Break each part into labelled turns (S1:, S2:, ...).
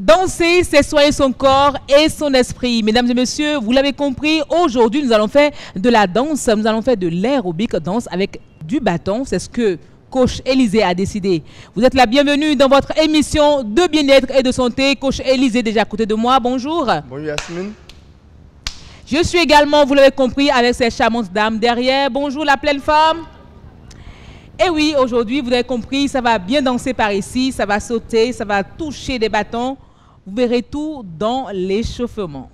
S1: Danser, c'est soigner son corps et son esprit. Mesdames et messieurs, vous l'avez compris, aujourd'hui, nous allons faire de la danse. Nous allons faire de l'aérobic danse avec du bâton. C'est ce que Coach Élisée a décidé. Vous êtes la bienvenue dans votre émission de bien-être et de santé. Coach Élisée, déjà à côté de moi. Bonjour.
S2: Bonjour Yasmine.
S1: Je suis également, vous l'avez compris, avec ces charmantes dames derrière. Bonjour la pleine femme. Et oui, aujourd'hui, vous avez compris, ça va bien danser par ici, ça va sauter, ça va toucher des bâtons. Vous verrez tout dans l'échauffement.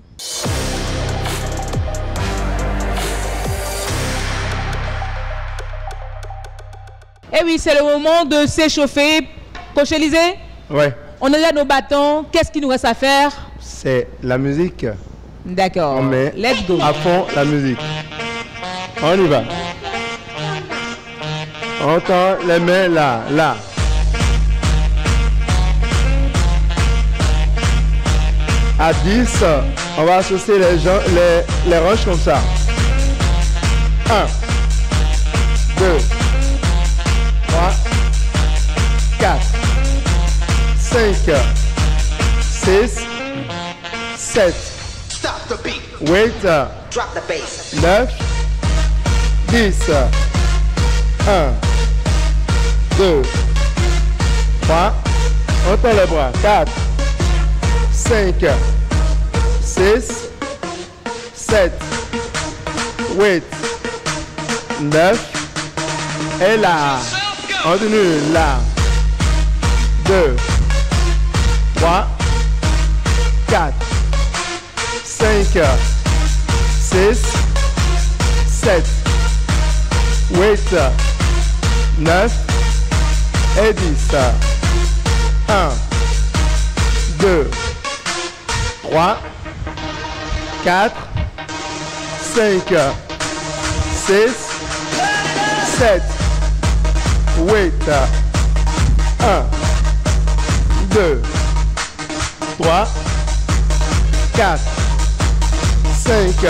S1: Et oui, c'est le moment de s'échauffer. Coach Élisée?
S2: Ouais.
S1: On a déjà nos bâtons. Qu'est-ce qu'il nous reste à faire?
S2: C'est la musique.
S1: D'accord.
S2: On met
S1: Let's go.
S2: à fond la musique. On y va. On tend les mains là, là. À 10, on va associer les roches comme ça. 1, 2, 3, 4, 5, 6, 7, 8, 9, 10. 1, 2, 3, on tend les bras. 4, 5, 6, 7, 8, 9, et là, on continue là. 2, 3, 4, 5, 6, 7, 8, 9 et 10. 1, 2, 3, 4, 5, 6, 7, 8, 1, 2, 3, 4, 5,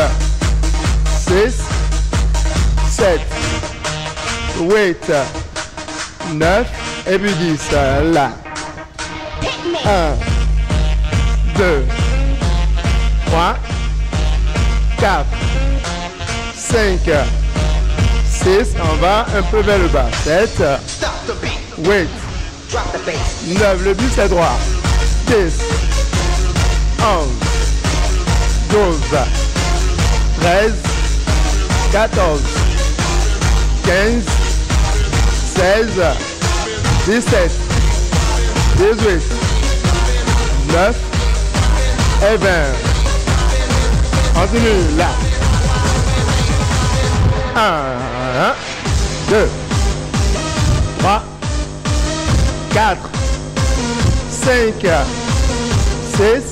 S2: 6, 7, 8, 9 et puis 10. Là. 1, 2, 3, 4, 5, 6. On va un peu vers le bas. 7, 8, 9. Le but c'est droit. 10, 11, 12, 13, 14, 15, 16, 17, 18, 9 et 20. Continue là. 1, 2, 3, 4, 5, 6,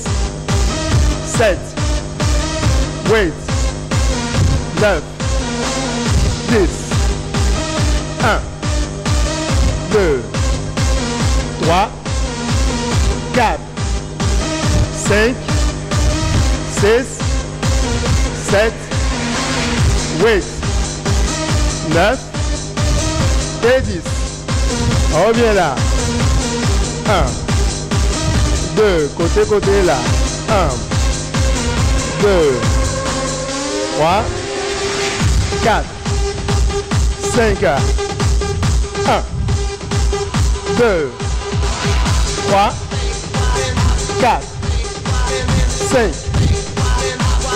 S2: 7, 8, 9, 10. 1, 2, 3, 4, 5, 6, 7, 8, 9 et 10. On revient là. 1, 2, côté là. 1, 2, 3, 4, 5, 1, 2, 3, 4, 5,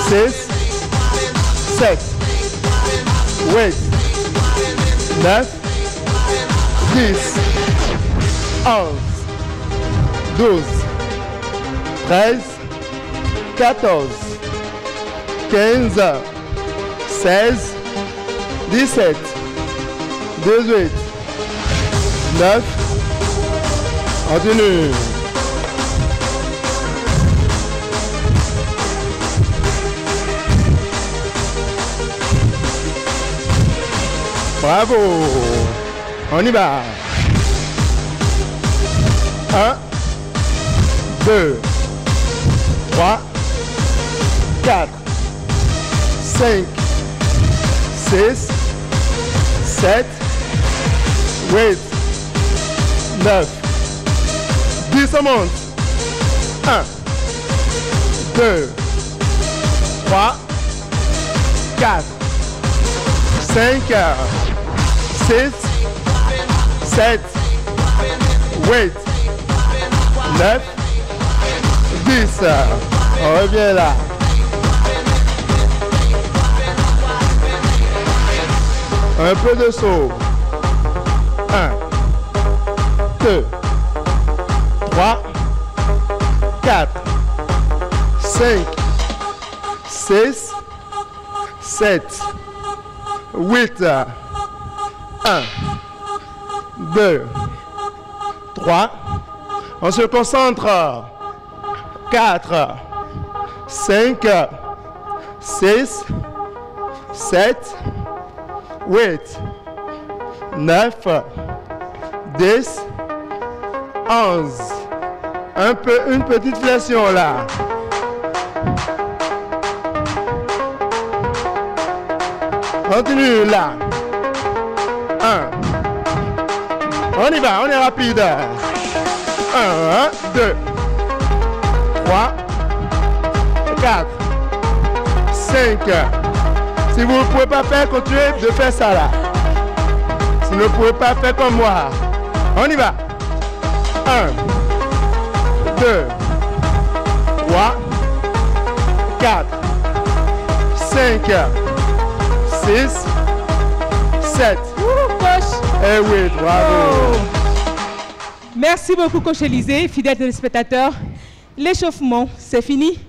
S2: 6, 7, 8, 9, 10, 11, 12, 13, 14, 15, 16, 17, 18, 9, continue. Bravo. On y va. 1, 2, 3, 4, 5, 6, 7, 8, 9, 10, on monte. 1, 2, 3, 4, 5, 6, 7, 8, 9, 10. On revient là. Un peu de saut. 1, 2, 3, 4, 5, 6, 7, 8, 1, 2, 3. On se concentre. 4, 5, 6, 7, 8, 9, 10, 11. Une petite flexion là. Continue là. 1. On y va, on est rapide. 1, 2, 3, 4, 5. Si vous ne pouvez pas faire, continuez de faire ça là. Si vous ne pouvez pas faire comme moi. On y va. 1, 2, 3, 4, 5, 6, 7. Et oui, bravo.
S1: Merci beaucoup, coach Élisée. Fidèles téléspectateurs, l'échauffement, c'est fini.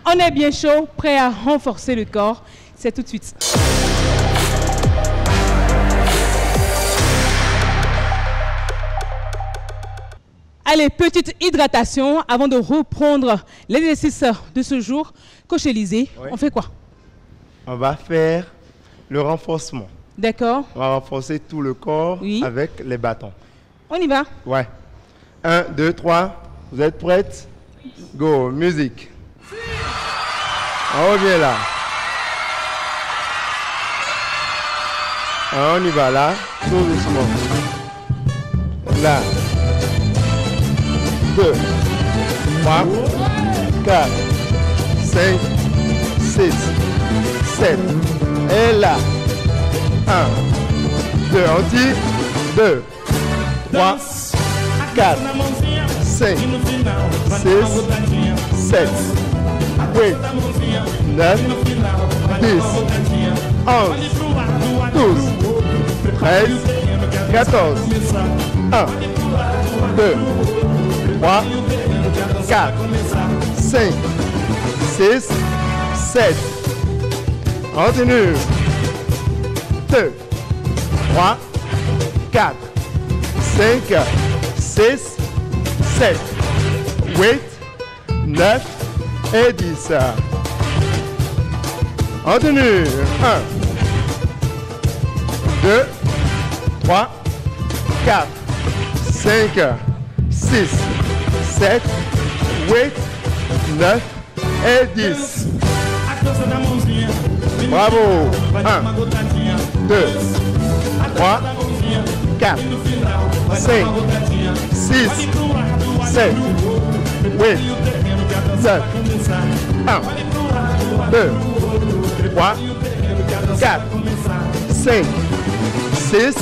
S1: On est bien chaud, prêt à renforcer le corps. C'est tout de suite. Allez, petite hydratation avant de reprendre l'exercice de ce jour. Coach Élisée,
S2: oui.
S1: On fait quoi?
S2: On va faire le renforcement.
S1: D'accord.
S2: On va renforcer tout le corps avec les bâtons.
S1: On y va?
S2: Ouais. 1, 2, 3. Vous êtes prêtes? Go, musique. On revient là. On y va là, tout doucement. Là. 2, 3, 4, 5, 6, 7. Et là. 1, 2, on tire. 2, 3, 4, 5, 6, 7, 8, 9, 10, 11, 12, 13, 14, 1, 2, 3, 4, 5, 6, 7. Continue. 2, 3, 4, 5, 6, 7, 8, 9 et 10. Continue. 1, 2, 3, 4, 5, 6, 7, 8, 9 et 10. Bravo. 1, 2, 3, 4, 5, 6, 7, 8, 9, 1, 2, 3, 4, 5, 6,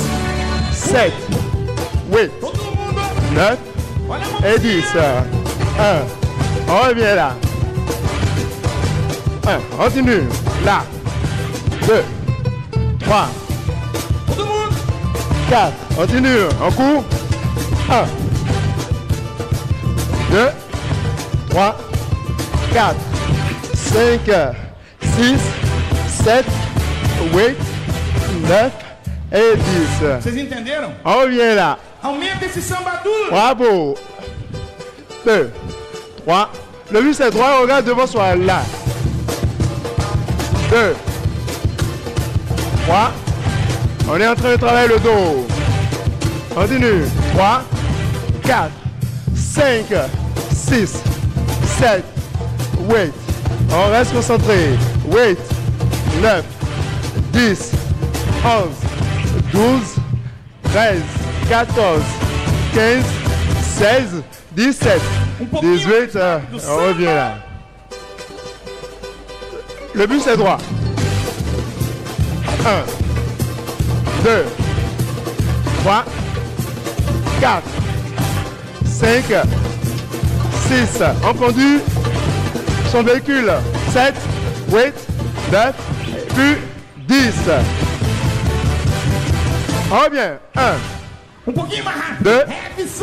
S2: 7, 8, 9 et 10. 1. On revient là. 1. Continue. Là. 2, 3, 4. Continue. En cours. 1, 2, 3, 4, 5, 6, 7, 8, 9 et 10.
S3: Vocês entenderam?
S2: On revient là.
S3: Aumenta esse samba duro.
S2: Bravo. 2, 3. Le but c'est droit, regarde devant soi là. 2, 3. On est en train de travailler le dos. Continue. 3, 4, 5, 6, 7, 8. On reste concentré. 8, 9, 10, 11, 12, 13, 14, 15, 16, 17, 18, on revient là. Le but c'est droit. 1, 2, 3, 4, 5, 6. On conduit son véhicule. 7, 8, 9, puis 10. On revient. 1, 2,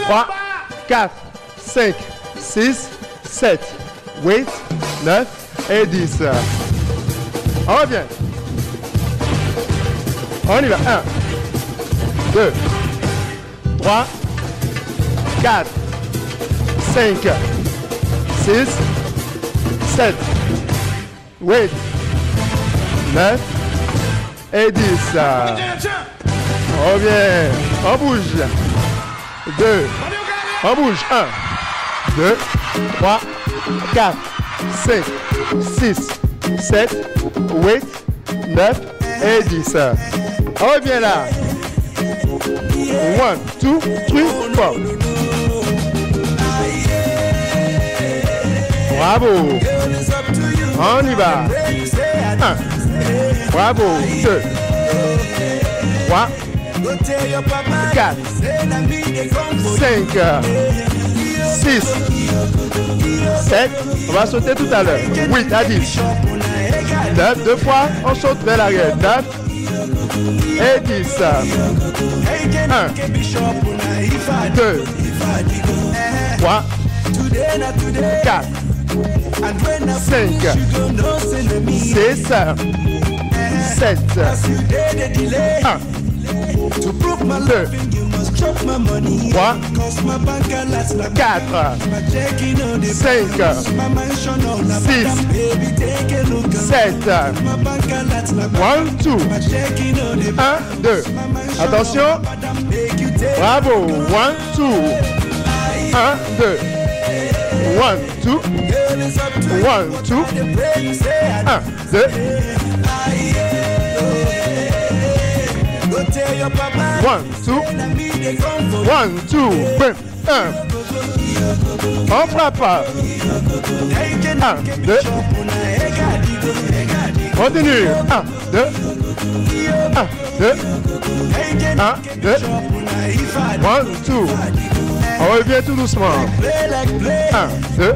S2: 3, 4, 5, 6, 7, 8, 9 et 10. On revient. On y va. 1, 2, 3, 4, 5, 6, 7, 8, 9 et 10. On revient. On bouge. 2. On bouge. 1, 2, 3, 4, 5, 6, 7, 8, 9 et 10. On revient là. 1, 2, 3, 4. Bravo. On y va. 1. Bravo. 2. 3. 4. 5. 6. 7. On va sauter tout à l'heure. 8 à 10. 9. 2 fois. On saute vers l'arrière. 9. Et 10. 1. 2. 3. 4. 5. 6. 7. 1. 2. 3. 4. 5. 6. 7. 1, 2. 1, 2. Attention. Bravo. 1, 2. 1, 2. 1, 2. 1, 2. 1, 2. 1, 2. 1, 2. 1. On frappe. 1, 2. Continue. 1, 2. 1, 2. 1, 2. 1, 2. On revient tout doucement. 1, 2. 1,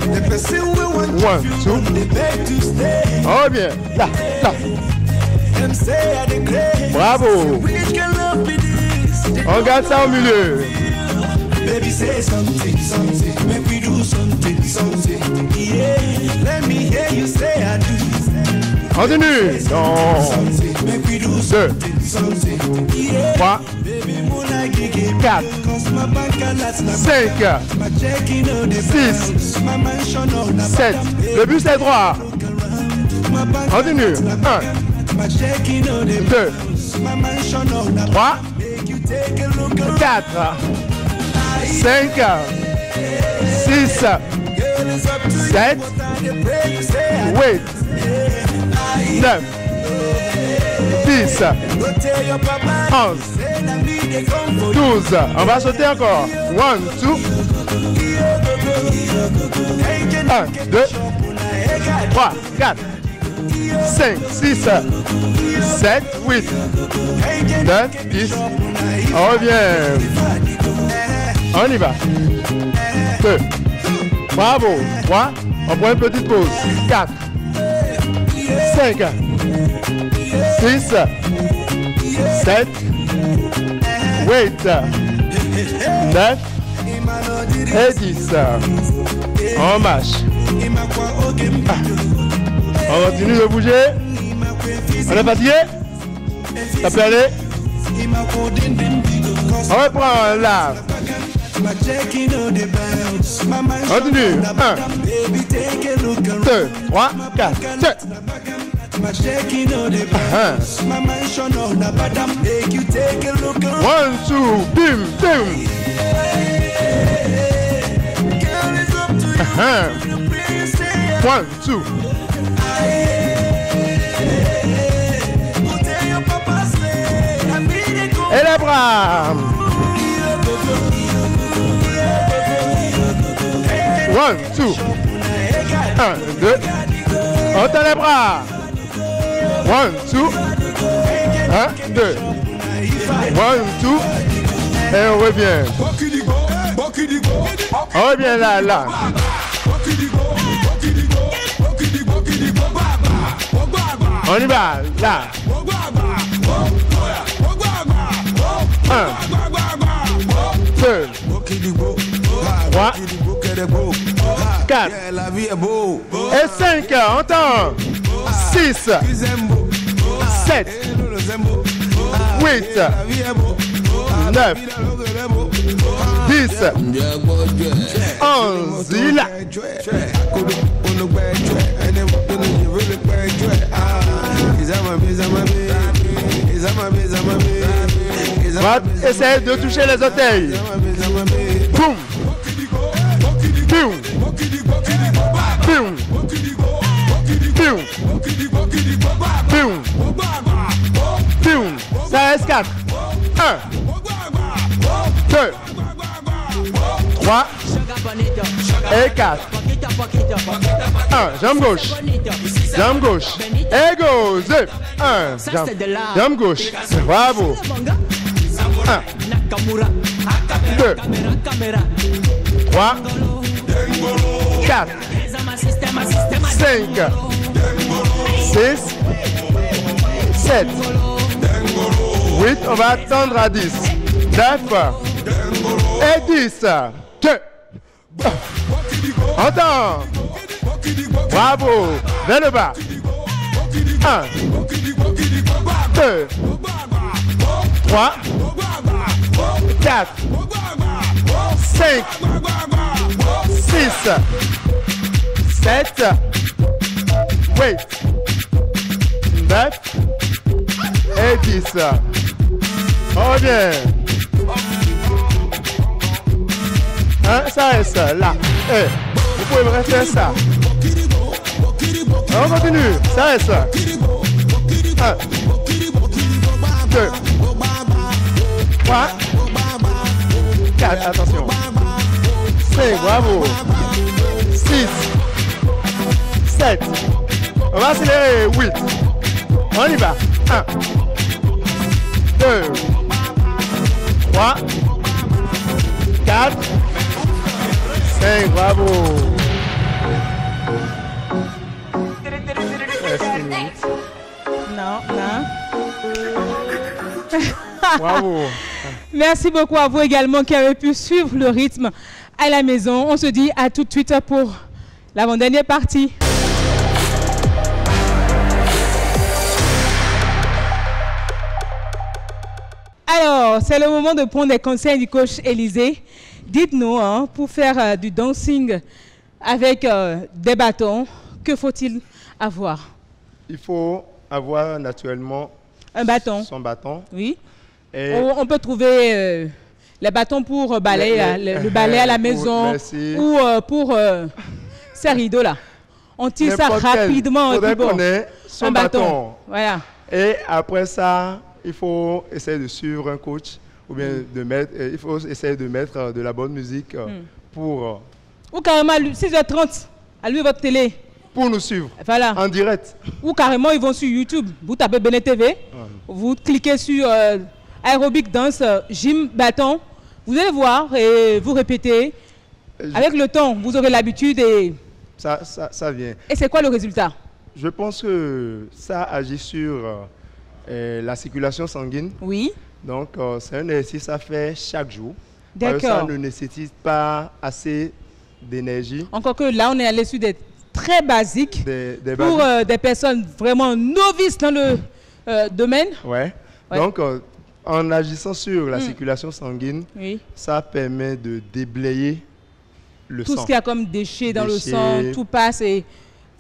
S2: 2. On revient. Là, là. Bravo. On garde ça au milieu. Baby, say something, something. Make we do something, something. Yeah. Let me hear you say I do. Continue. 2, 3, 4, 5, 6, 7. Le but c'est droit. Continue. 1, 2, 3, 4, 5, 6, 7, 8, 9, 10, 11, 12. On va sauter encore. 1, 2, 1, 2, 3, 4, 5, 6, 7, 8, 9, 10. On revient. On y va. 2. Bravo. 3. On prend une petite pause. 4. 5. 6. 7. 8. 9. Et 10. On marche. On continue de bouger. On est fatigué? Ça peut aller? On reprend là. Continue. 1, 2, 3, 4, 7. 1, 2, bim, bim. 1, 2. Et les bras. 1,
S4: 1, 2. 1, 2. On tend les bras. 1, 2. 1, 2. 1, 2. Et on revient. On revient là, là. On y va, là. 1, 2, 3, 4 et 5. Entends. 6, 7, 8, 9, 10, 11. Il a. Va essayer de toucher les orteils. Boum. Boum. Boum. Boum. Boum. Boum. Ça reste 4. 1, 2, 3 et 4. 1, jambe gauche. Jambe gauche. Et go. 1, jambe gauche. Bravo. 1, 2, 3, 4, 5, 6, 7, 8, on va attendre à 10, 9 et 10. 2. Entends. Bravo. Vers le bas. 1, 2, 3, 4, 5, 6, 7, 8, 9 et 10. On revient. Ça reste là. Vous pouvez refaire ça. On continue. Ça reste. 1, 2, 3, 4, attention. 5, bravo. 6, 7. On va accélérer. 8. On y va. 1, 2, 3, 4, 5, bravo.
S1: Non, non.
S4: Bravo.
S1: Merci beaucoup à vous également qui avez pu suivre le rythme à la maison. On se dit à tout de suite pour l'avant-dernière partie. Alors, c'est le moment de prendre des conseils du coach Élisée. Dites-nous, hein, pour faire du dancing avec des bâtons, que faut-il avoir?
S4: Il faut avoir naturellement
S1: un bâton.
S4: Son bâton.
S1: Oui.
S4: Et
S1: on peut trouver les bâtons pour balayer, le balai à la maison ou pour ces rideaux-là. On tire ça rapidement.
S4: Il faudrait connaître son bâton.
S1: Voilà.
S4: Et après ça, il faut essayer de suivre un coach ou bien de mettre, il faut essayer de mettre de la bonne musique pour...
S1: Ou carrément 6h30, allumez votre télé.
S4: Pour nous suivre,
S1: voilà.
S4: En direct.
S1: Ou carrément, ils vont sur YouTube. Vous tapez Béné TV, vous cliquez sur aérobic danse, gym, bâton. Vous allez voir et vous répétez. Avec le temps, vous aurez l'habitude et...
S4: Ça vient.
S1: Et c'est quoi le résultat?
S4: Je pense que ça agit sur la circulation sanguine.
S1: Oui.
S4: Donc, c'est un exercice à faire chaque jour.
S1: D'accord.
S4: Ça ne nécessite pas assez d'énergie.
S1: Encore que là, on est allé sur des très basiques pour des personnes vraiment novices dans le domaine.
S4: Ouais. Donc, en agissant sur la circulation sanguine, ça permet de déblayer le sang.
S1: Tout ce qu'il y a comme déchets dans le sang, tout passe et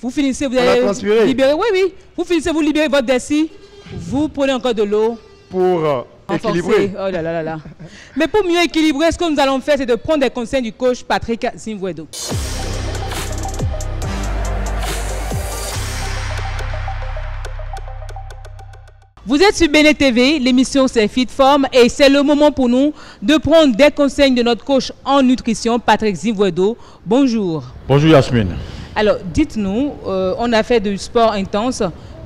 S1: vous finissez, vous allez libérer. Oui, oui. Vous finissez, vous libérez votre vessie, vous prenez encore de l'eau.
S4: Pour équilibrer.
S1: Oh là là là là. Mais pour mieux équilibrer, ce que nous allons faire, c'est de prendre des conseils du coach Patrick Zimvuedo. Vous êtes sur Béné TV, l'émission c'est Fit Form et c'est le moment pour nous de prendre des conseils de notre coach en nutrition, Patrick Zimwedo. Bonjour.
S5: Bonjour Yasmine.
S1: Alors dites-nous, on a fait du sport intense,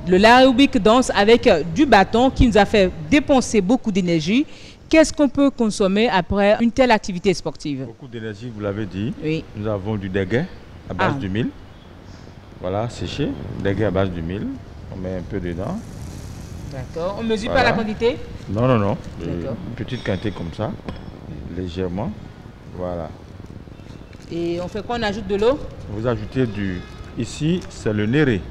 S1: de l'aérobic danse avec du bâton qui nous a fait dépenser beaucoup d'énergie. Qu'est-ce qu'on peut consommer après une telle activité sportive?
S5: Beaucoup d'énergie, vous l'avez dit.
S1: Oui.
S5: Nous avons du déguet à base du mil. Voilà, séché, déguet à base du mil. On met un peu dedans.
S1: D'accord. On ne mesure pas la quantité?
S5: Non, non, non.
S1: Une
S5: petite quantité comme ça, légèrement. Voilà.
S1: Et on fait quoi? On ajoute de l'eau?
S5: Vous ajoutez du... Ici, c'est le néré.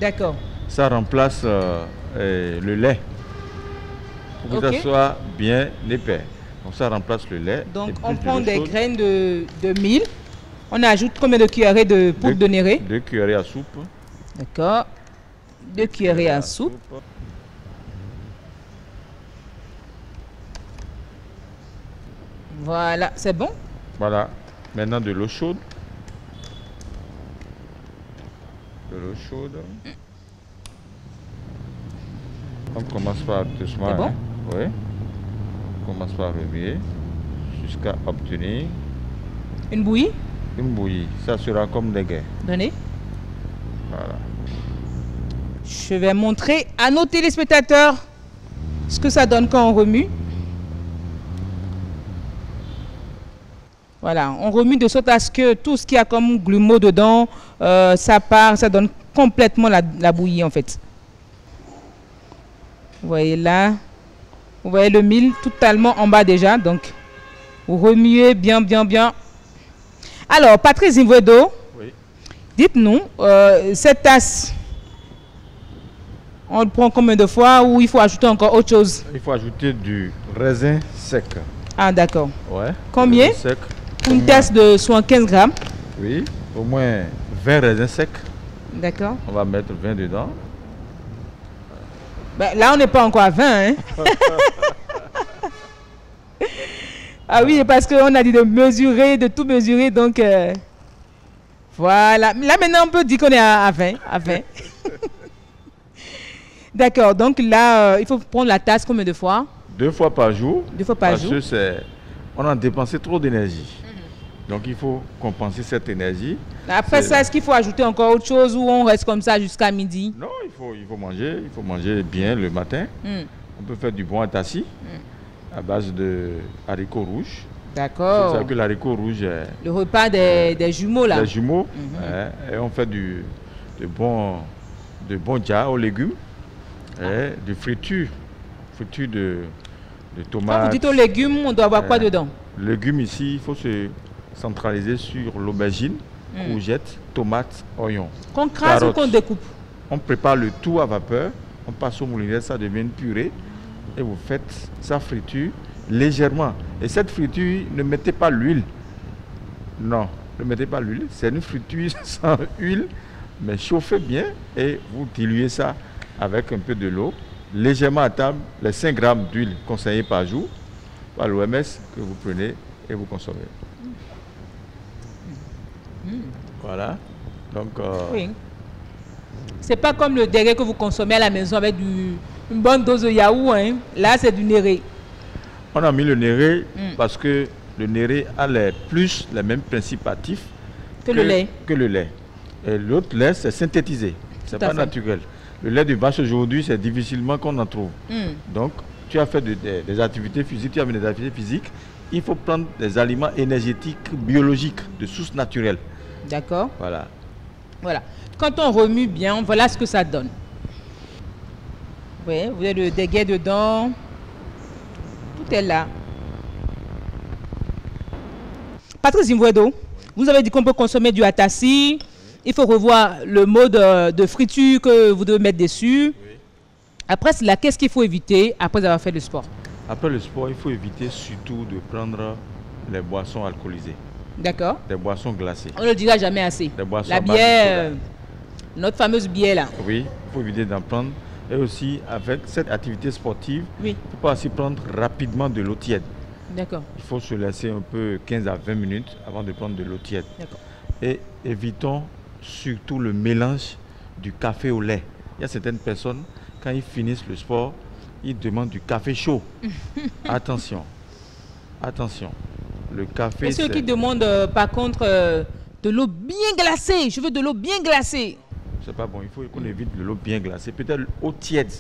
S1: D'accord.
S5: Ça remplace le lait. Pour que ça soit bien épais. Donc ça remplace le lait.
S1: Donc on prend des graines de mil. On ajoute combien de cuillerées de poudre de néré?
S5: 2 cuillerées à soupe.
S1: D'accord. 2 cuillerées à soupe. Voilà, c'est bon.
S5: Voilà. Maintenant de l'eau chaude. De l'eau chaude. On commence par doucement.
S1: C'est bon?
S5: Oui. On commence par remuer jusqu'à obtenir
S1: une bouillie.
S5: Une bouillie. Ça sera comme des guets.
S1: Donnez.
S5: Voilà.
S1: Je vais montrer à nos téléspectateurs ce que ça donne quand on remue. Voilà, on remue de sorte à ce que tout ce qu'il y a comme grumeaux dedans, ça part, ça donne complètement la bouillie en fait. Vous voyez là, vous voyez le mil totalement en bas déjà, donc vous remuez bien, bien, bien. Alors, Patrick Zimwedo,
S5: oui.
S1: Dites-nous, cette tasse, on le prend combien de fois ou il faut ajouter encore autre chose?
S5: Il faut ajouter du raisin sec.
S1: Ah d'accord.
S5: Ouais.
S1: Combien?
S5: Sec.
S1: Une tasse de 75 grammes.
S5: Oui, au moins 20 raisins secs.
S1: D'accord.
S5: On va mettre 20 dedans.
S1: Ben, là, on n'est pas encore à 20. Hein? Ah oui, parce qu'on a dit de mesurer, de tout mesurer. Donc, voilà. Là, maintenant, on peut dire qu'on est à 20. À 20. D'accord. Donc là, il faut prendre la tasse combien de fois?
S5: 2 fois par jour.
S1: 2 fois par jour.
S5: Parce que on a dépensé trop d'énergie. Donc, il faut compenser cette énergie.
S1: Après ça, est-ce qu'il faut ajouter encore autre chose ou on reste comme ça jusqu'à midi?
S5: Non, il faut manger bien le matin. On peut faire du bon atassi à base de haricots rouges.
S1: D'accord.
S5: C'est ça que l'haricot rouge est...
S1: Le repas des jumeaux là.
S5: Des jumeaux. Et on fait de bons dja aux légumes. Et de friture. Friture de tomates.
S1: Quand vous dites aux légumes, on doit avoir quoi dedans?
S5: Légumes ici, il faut se centraliser sur l'aubergine, courgettes, tomates, oignons.
S1: Qu'on crase ou qu'on découpe?
S5: On prépare le tout à vapeur, on passe au moulinette, ça devient une purée et vous faites sa friture légèrement. Et cette friture, ne mettez pas l'huile. Non, ne mettez pas l'huile. C'est une friture sans huile, mais chauffez bien et vous diluez ça avec un peu de l'eau. Légèrement à table, les 5 grammes d'huile conseillées par jour par l'OMS que vous prenez et vous consommez. Voilà. Donc,
S1: oui. C'est pas comme le déguet que vous consommez à la maison avec une bonne dose de yaourt. Hein. Là, c'est du néré.
S5: On a mis le néré parce que le néré a les mêmes principes actifs
S1: que le lait.
S5: Et l'autre lait, c'est synthétisé. C'est pas naturel. Le lait de vache aujourd'hui, c'est difficilement qu'on en trouve. Donc, tu as fait des activités physiques, il faut prendre des aliments énergétiques, biologiques, de source naturelle.
S1: D'accord.
S5: Voilà.
S1: Voilà. Quand on remue bien, voilà ce que ça donne. Oui, vous avez le déguet dedans. Tout est là. Patrick Zimwedo, vous avez dit qu'on peut consommer du atassi. Il faut revoir le mode de friture que vous devez mettre dessus. Oui. Après cela, qu'est-ce qu'il faut éviter après avoir fait le sport? Après
S5: le sport, il faut éviter surtout de prendre les boissons alcoolisées.
S1: D'accord.
S5: Des boissons glacées.
S1: On ne le dira jamais assez.
S5: Des boissons
S1: la bière, notre fameuse bière là.
S5: Oui, il faut éviter d'en prendre. Et aussi, avec cette activité sportive,
S1: oui,
S5: il ne faut pas aussi prendre rapidement de l'eau tiède.
S1: D'accord.
S5: Il faut se laisser un peu 15 à 20 minutes avant de prendre de l'eau tiède.
S1: D'accord.
S5: Et évitons surtout le mélange du café au lait. Il y a certaines personnes, quand ils finissent le sport, il demande du café chaud. Attention. Attention. Le café...
S1: Et ceux qui demandent par contre de l'eau bien glacée. Je veux de l'eau bien glacée.
S5: C'est pas bon. Il faut qu'on évite de l'eau bien glacée. Peut-être l'eau tiède.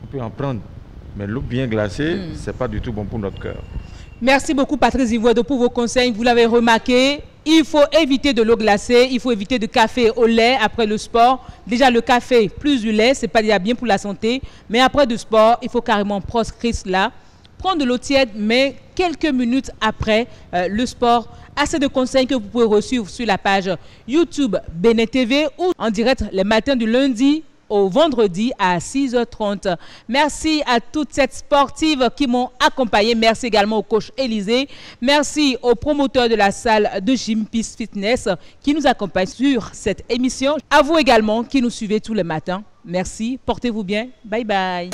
S5: On peut en prendre. Mais l'eau bien glacée, c'est pas du tout bon pour notre cœur.
S1: Merci beaucoup Patrice Ivoido pour vos conseils. Vous l'avez remarqué, il faut éviter de l'eau glacée, il faut éviter de café au lait après le sport. Déjà le café plus du lait, c'est pas déjà bien pour la santé. Mais après du sport, il faut carrément proscrire cela. Prendre de l'eau tiède, mais quelques minutes après le sport. Assez de conseils que vous pouvez recevoir sur la page YouTube Bénin TV ou en direct les matins du lundi au vendredi à 6h30. Merci à toutes ces sportives qui m'ont accompagné. Merci également au coach Élisée. Merci aux promoteurs de la salle de Gym Peace Fitness qui nous accompagnent sur cette émission. À vous également qui nous suivez tous les matins. Merci. Portez-vous bien. Bye bye.